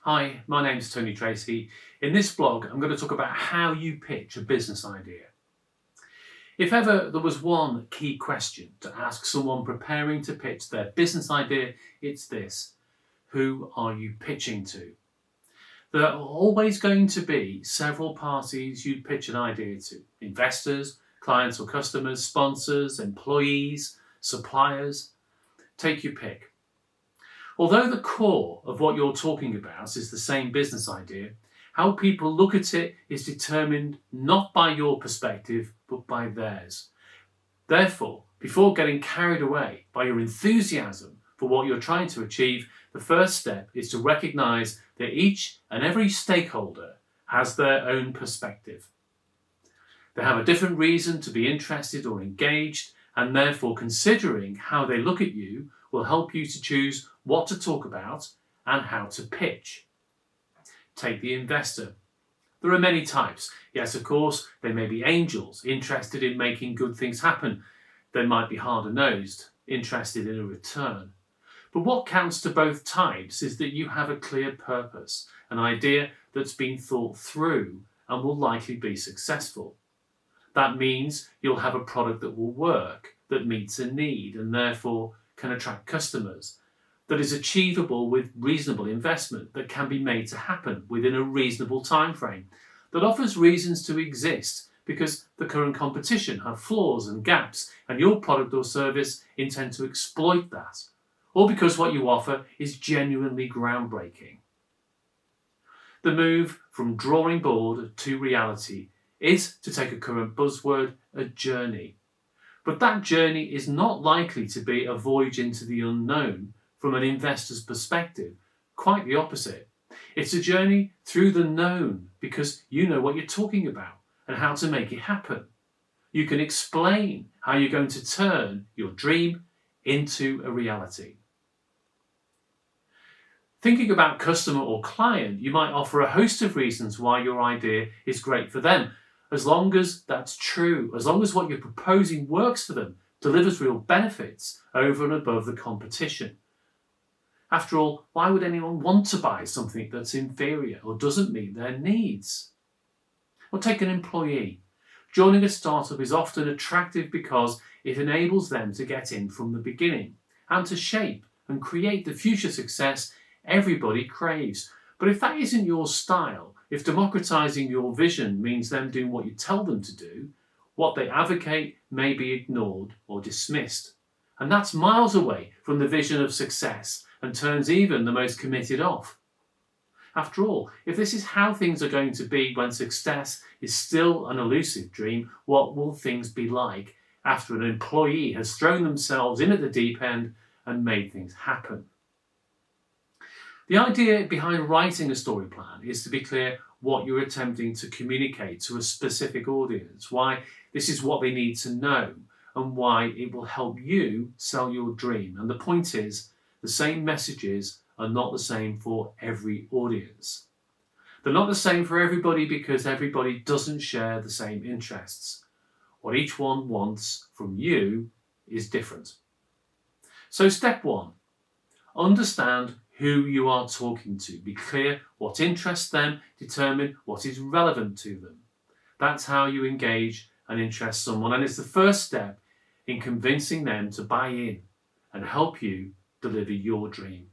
Hi, my name's Tony Tracy. In this blog, I'm going to talk about how you pitch a business idea. If ever there was one key question to ask someone preparing to pitch their business idea, it's this: who are you pitching to? There are always going to be several parties you'd pitch an idea to: investors, clients or customers, sponsors, employees, suppliers. Take your pick. Although the core of what you're talking about is the same business idea, how people look at it is determined not by your perspective, but by theirs. Therefore, before getting carried away by your enthusiasm for what you're trying to achieve, the first step is to recognize that each and every stakeholder has their own perspective. They have a different reason to be interested or engaged, and therefore considering how they look at you will help you to choose what to talk about and how to pitch. Take the investor. There are many types. Yes, of course, they may be angels, interested in making good things happen. They might be harder-nosed, interested in a return. But what counts to both types is that you have a clear purpose, an idea that's been thought through and will likely be successful. That means you'll have a product that will work, that meets a need and therefore can attract customers, that is achievable with reasonable investment, that can be made to happen within a reasonable time frame, that offers reasons to exist because the current competition have flaws and gaps and your product or service intend to exploit that, or because what you offer is genuinely groundbreaking. The move from drawing board to reality is, to take a current buzzword, a journey. But that journey is not likely to be a voyage into the unknown from an investor's perspective. Quite the opposite. It's a journey through the known because you know what you're talking about and how to make it happen. You can explain how you're going to turn your dream into a reality. Thinking about customer or client, you might offer a host of reasons why your idea is great for them. As long as that's true, as long as what you're proposing works for them, delivers real benefits over and above the competition. After all, why would anyone want to buy something that's inferior or doesn't meet their needs? Or take an employee. Joining a startup is often attractive because it enables them to get in from the beginning and to shape and create the future success everybody craves. But if that isn't your style, if democratizing your vision means them doing what you tell them to do, what they advocate may be ignored or dismissed. And that's miles away from the vision of success and turns even the most committed off. After all, if this is how things are going to be when success is still an elusive dream, what will things be like after an employee has thrown themselves in at the deep end and made things happen? The idea behind writing a story plan is to be clear what you're attempting to communicate to a specific audience, why this is what they need to know, and why it will help you sell your dream. And the point is, the same messages are not the same for every audience. They're not the same for everybody because everybody doesn't share the same interests. What each one wants from you is different. So step one, understand who you are talking to. Be clear what interests them, determine what is relevant to them. That's how you engage and interest someone, and it's the first step in convincing them to buy in and help you deliver your dream.